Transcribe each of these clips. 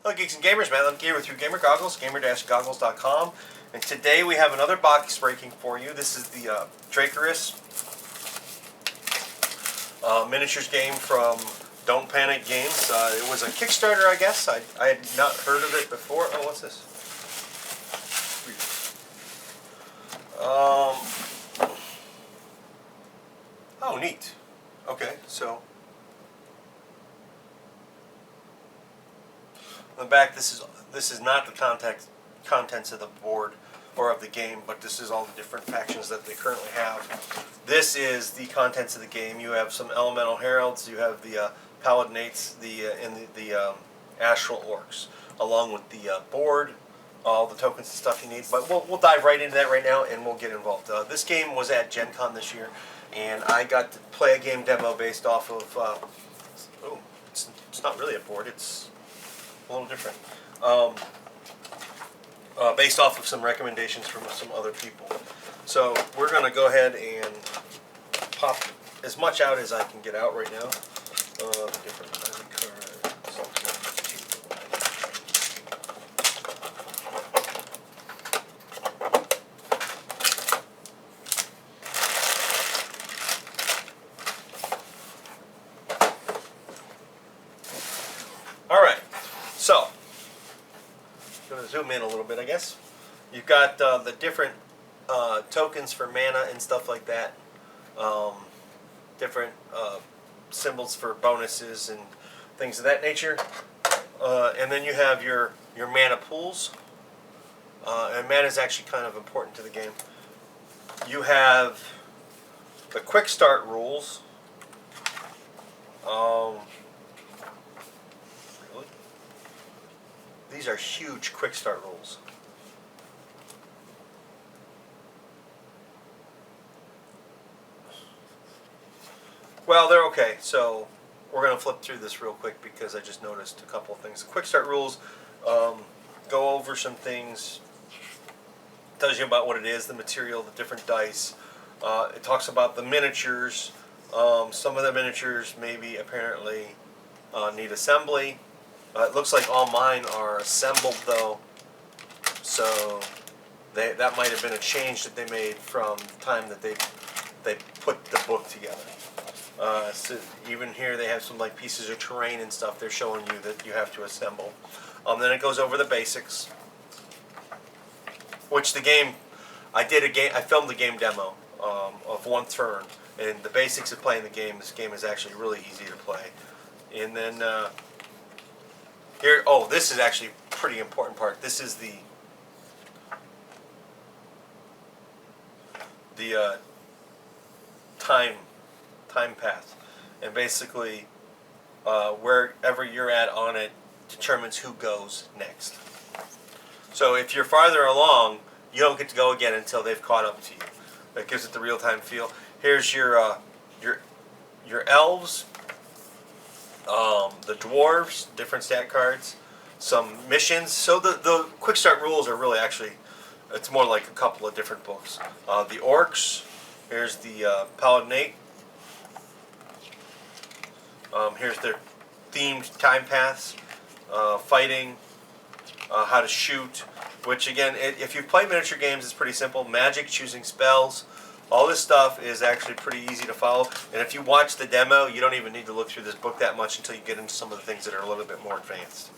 Hello Geeks and Gamers, Matt. I'm here with Gamer Goggles, gamer-goggles.com, and today we have another box breaking for you. This is the Drakerys miniatures game from Don't Panic Games. It was a Kickstarter, I guess. I had not heard of it before. Oh, what's this? Oh, neat. Okay, so on the back, this is not the contents of the board or of the game, but this is all the different factions that they currently have. This is the contents of the game. You have some elemental heralds. You have the paladinates, and the astral orcs, along with the board, all the tokens and stuff you need. But we'll dive right into that right now, and we'll get involved. This game was at Gen Con this year, and I got to play a game demo based off of. It's not really a board. It's a little different. Based off of some recommendations from some other people. So we're going to go ahead and pop as much out as I can get out right now. The different kinds of cards. All right, so I'm going to zoom in a little bit, I guess. You've got the different tokens for mana and stuff like that. Different symbols for bonuses and things of that nature. And then you have your mana pools. And mana is actually kind of important to the game. You have the quick start rules. These are huge quick start rules. Well, they're okay, so we're going to flip through this real quick because I just noticed a couple of things. The quick start rules go over some things, tells you about what it is, the material, the different dice. It talks about the miniatures. Some of the miniatures maybe apparently need assembly. It looks like all mine are assembled though, so that might have been a change that they made from the time that they put the book together. So even here they have some like pieces of terrain and stuff they're showing you that you have to assemble. Then it goes over the basics, which the game, I filmed the game demo of one turn, and the basics of playing the game, this game is actually really easy to play. And then here, this is actually a pretty important part. This is the time path, and basically wherever you're at on it determines who goes next. So if you're farther along, you don't get to go again until they've caught up to you. That gives it the real-time feel. Here's your elves, the dwarves, different stat cards, some missions. So the quick start rules are really actually, it's more like a couple of different books. The orcs, here's the paladinate. Here's their themed time paths, fighting, how to shoot, which again, if you've played miniature games, it's pretty simple. Magic, choosing spells, all this stuff is actually pretty easy to follow. And if you watch the demo, you don't even need to look through this book that much until you get into some of the things that are a little bit more advanced.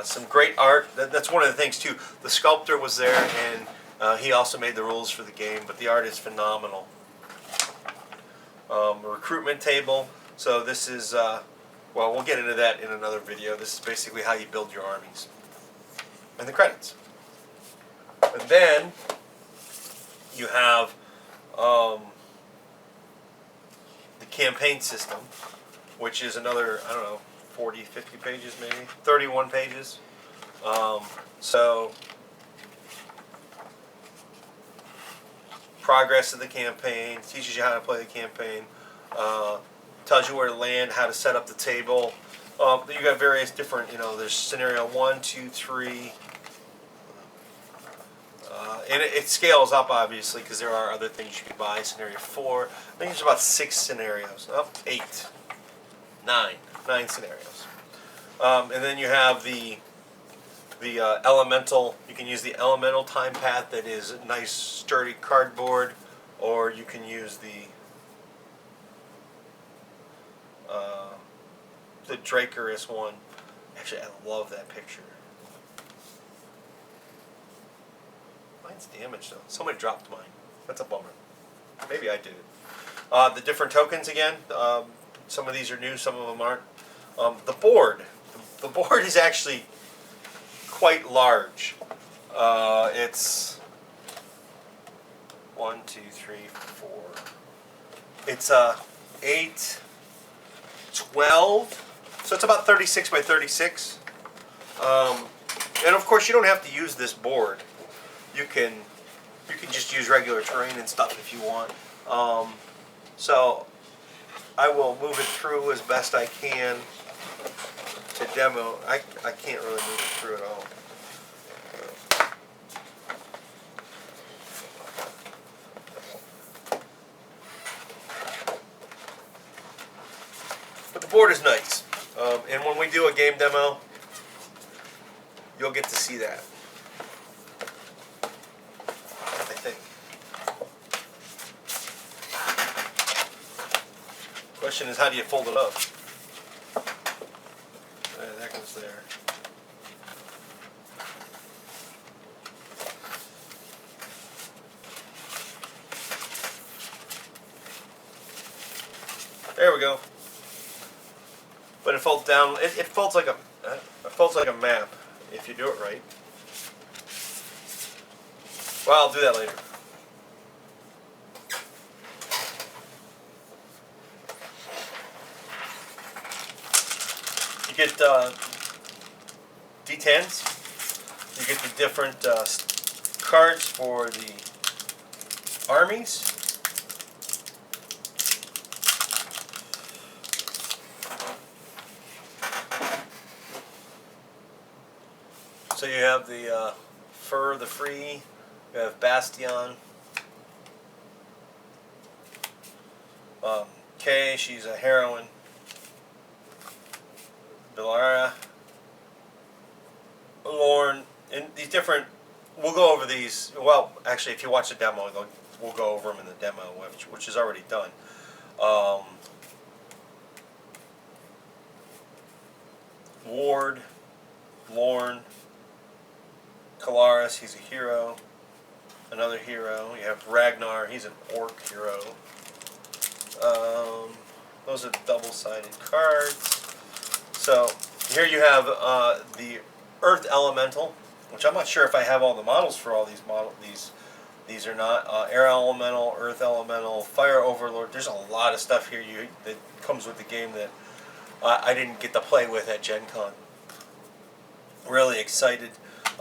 Some great art. That's one of the things too. The sculptor was there, and he also made the rules for the game, but the art is phenomenal. A recruitment table. So this is, well, we'll get into that in another video. This is basically how you build your armies. And the credits. And then you have the campaign system, which is another, I don't know, 40, 50 pages maybe, 31 pages. So progress of the campaign, teaches you how to play the campaign, tells you where to land, how to set up the table. You got various different, there's scenario 1, 2, 3, and it scales up obviously because there are other things you can buy. Scenario 4, I think there's about 6 scenarios. 8, 9 scenarios. And then you have the The elemental, you can use the elemental time path that is nice sturdy cardboard, or you can use the Drakerys one. Actually, I love that picture. Mine's damaged though. Somebody dropped mine. That's a bummer. Maybe I did it. The different tokens again. Some of these are new, some of them aren't. The board. The board is actually quite large. It's 1, 2, 3, 4. It's 8, 12. So it's about 36 by 36. And of course, you don't have to use this board. You can just use regular terrain and stuff if you want. So I will move it through as best I can to demo. I can't really move it through at all. But the board is nice. And when we do a game demo, you'll get to see that. I think. Question is, how do you fold it up? That goes there. There we go. But it folds down. It folds like a map if you do it right. Well, I'll do that later. You get D10s. You get the different cards for the armies. So you have the Fur the Free, you have Bastion, Kay, she's a heroine, Belara, Lorne, and these different, we'll go over these, well, actually if you watch the demo, we'll go over them in the demo, which is already done. Ward, Lorne, Kalaris, he's a hero. Another hero. You have Ragnar, he's an orc hero. Those are double-sided cards. So here you have the Earth Elemental, which I'm not sure if I have all the models for all these or not. Air Elemental, Earth Elemental, Fire Overlord. There's a lot of stuff here that comes with the game that I didn't get to play with at Gen Con. Really excited.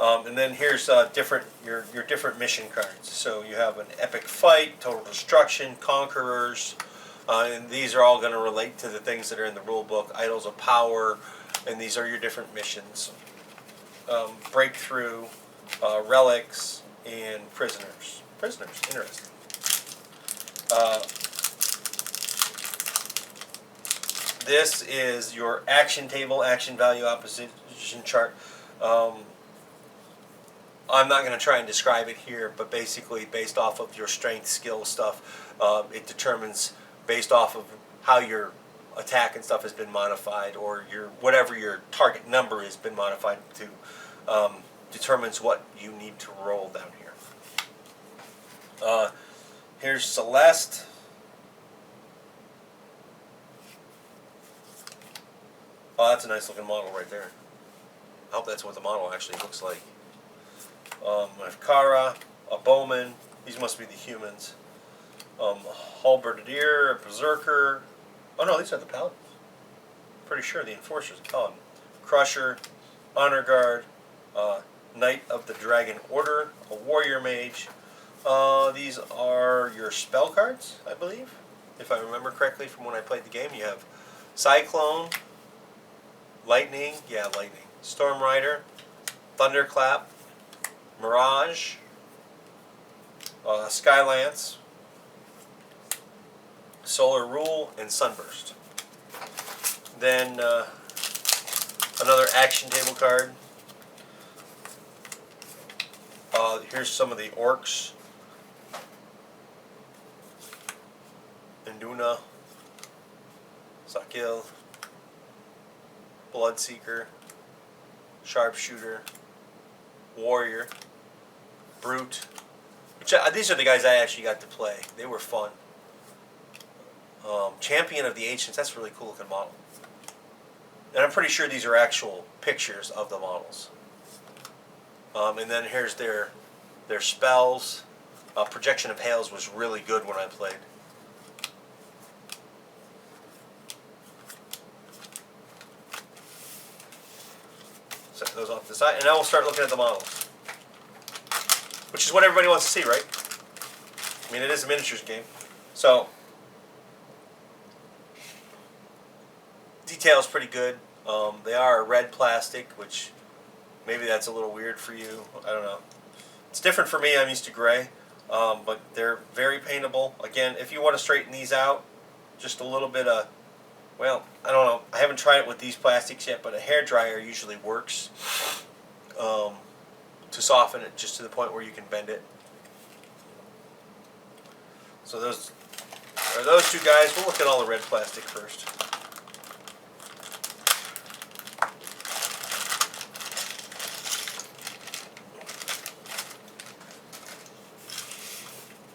And then here's your different mission cards. So you have an Epic Fight, Total Destruction, Conquerors, and these are all going to relate to the things that are in the rule book. Idols of Power, and these are your different missions. Breakthrough, Relics, and Prisoners. Prisoners, interesting. This is your action table, action value opposition chart. I'm not going to try and describe it here, but basically based off of your strength, skill stuff, it determines based off of how your attack and stuff has been modified, or whatever your target number has been modified to, determines what you need to roll down here. Here's Celeste. Oh, that's a nice looking model right there. I hope that's what the model actually looks like. I have Kara, a Bowman, these must be the humans. Halberdier, a Berserker. Oh no, these are the Paladins. Pretty sure the Enforcers. Crusher, Honor Guard, Knight of the Dragon Order, a Warrior Mage. These are your spell cards, I believe. If I remember correctly from when I played the game, you have Cyclone, Lightning, Storm Rider, Thunderclap, Mirage, Skylance, Solar Rule, and Sunburst. Then another action table card. Here's some of the orcs. Induna, Sakil, Bloodseeker, Sharpshooter, Warrior, Brute. These are the guys I actually got to play. They were fun. Champion of the Ancients. That's a really cool looking model. And I'm pretty sure these are actual pictures of the models. And then here's their spells. Projection of Hails was really good when I played. Set those off to the side, and now we'll start looking at the models, which is what everybody wants to see, right? I mean, it is a miniatures game, so detail's pretty good. They are red plastic, which maybe that's a little weird for you. I don't know. It's different for me. I'm used to gray, but they're very paintable. Again, if you want to straighten these out, just a little bit of, well, I don't know. I haven't tried it with these plastics yet, but a hairdryer usually works to soften it just to the point where you can bend it. So those are those two guys. We'll look at all the red plastic first.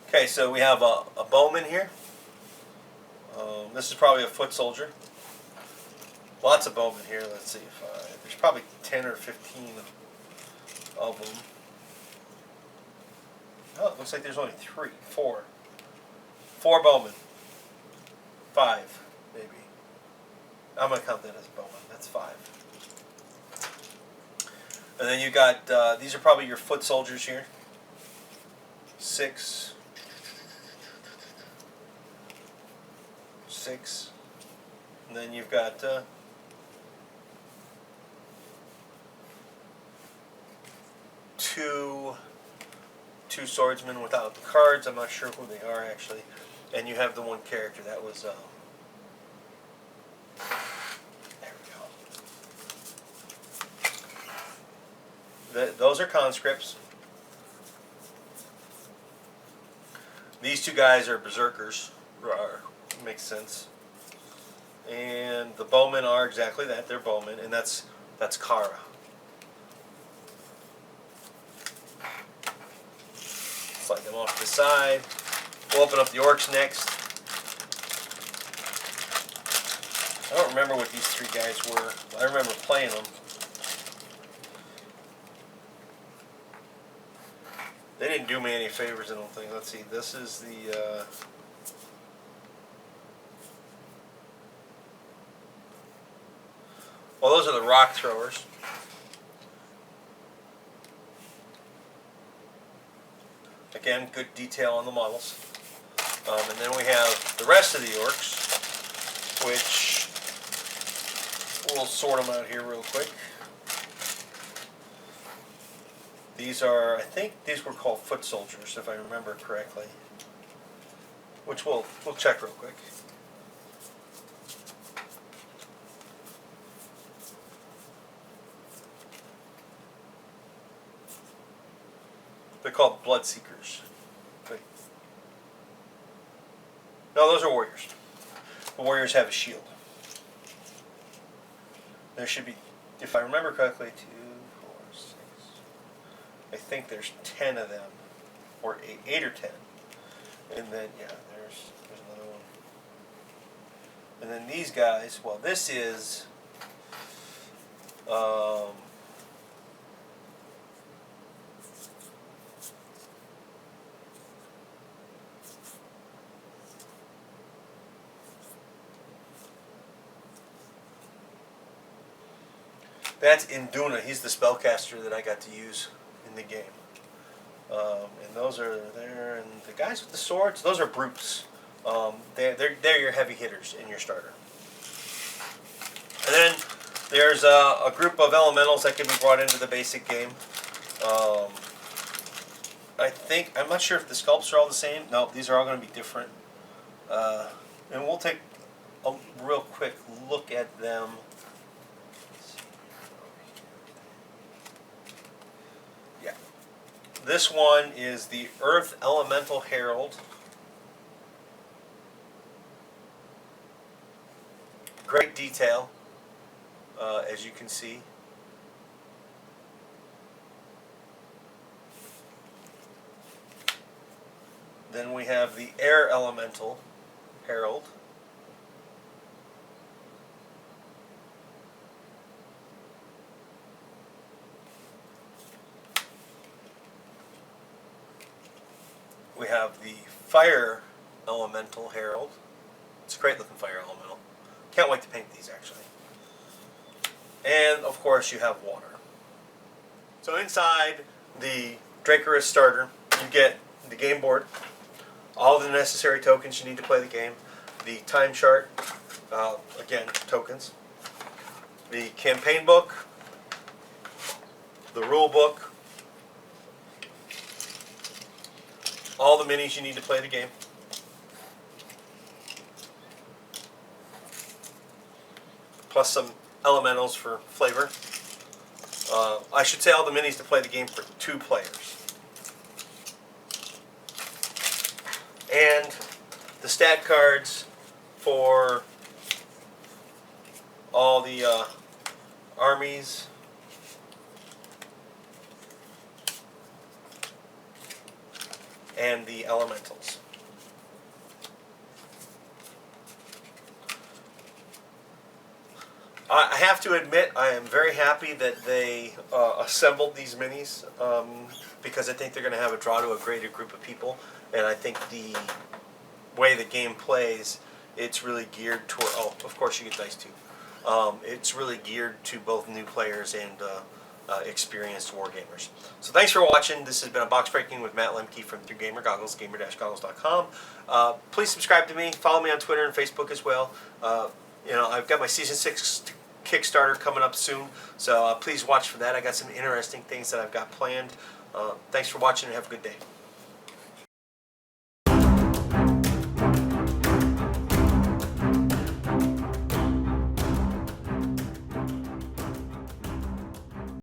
Okay, so we have a bowman here. This is probably a foot soldier. Lots of bowmen here. Let's see if there's probably 10 or 15 of them. Oh, it looks like there's only 4 bowmen. 5, maybe. I'm going to count that as a bowman. That's 5. And then you got, these are probably your foot soldiers here. 6. 6. And then you've got two swordsmen without the cards. I'm not sure who they are actually. And you have the one character that was there we go. Those are conscripts. These two guys are berserkers. Makes sense. And the bowmen are exactly that. They're bowmen, and that's Kara. Slide them off to the side. We'll open up the orcs next. I don't remember what these 3 guys were. I remember playing them. They didn't do me any favors, I don't think. Let's see. This is the well, those are the rock throwers. Again, good detail on the models. And then we have the rest of the orcs, which we'll sort them out here real quick. These are, I think these were called foot soldiers, if I remember correctly. Which we'll check real quick. They're called Bloodseekers. Wait. No, those are warriors. The warriors have a shield. There should be, if I remember correctly, 2, 4, 6. I think there's 10 of them, or 8 or 10. And then yeah, there's another one. And then these guys. Well, this is. That's Induna. He's the spellcaster that I got to use in the game. And those are there. And the guys with the swords, those are brutes. They're your heavy hitters in your starter. And then there's a group of elementals that can be brought into the basic game. I'm not sure if the sculpts are all the same. No, these are all going to be different. And we'll take a real quick look at them. This one is the Earth Elemental Herald. Great detail, as you can see. Then we have the Air Elemental Herald. We have the Fire Elemental Herald. It's a great looking fire elemental. Can't wait to paint these actually. And of course you have water. So inside the Drakerys starter you get the game board, all the necessary tokens you need to play the game, the time chart, again tokens, the campaign book, the rule book, all the minis you need to play the game, plus some elementals for flavor. I should say all the minis to play the game for 2 players. And the stat cards for all the armies, and the elementals. I have to admit I am very happy that they assembled these minis because I think they're going to have a draw to a greater group of people, and I think the way the game plays, it's really geared toward, oh, of course you get dice too. It's really geared to both new players and experienced wargamers. So thanks for watching. This has been a box breaking with Matt Lemke from Through Gamer Goggles, gamer-goggles.com. Please subscribe to me. Follow me on Twitter and Facebook as well. You know, I've got my Season 6 Kickstarter coming up soon, so please watch for that. I got some interesting things that I've got planned. Thanks for watching and have a good day.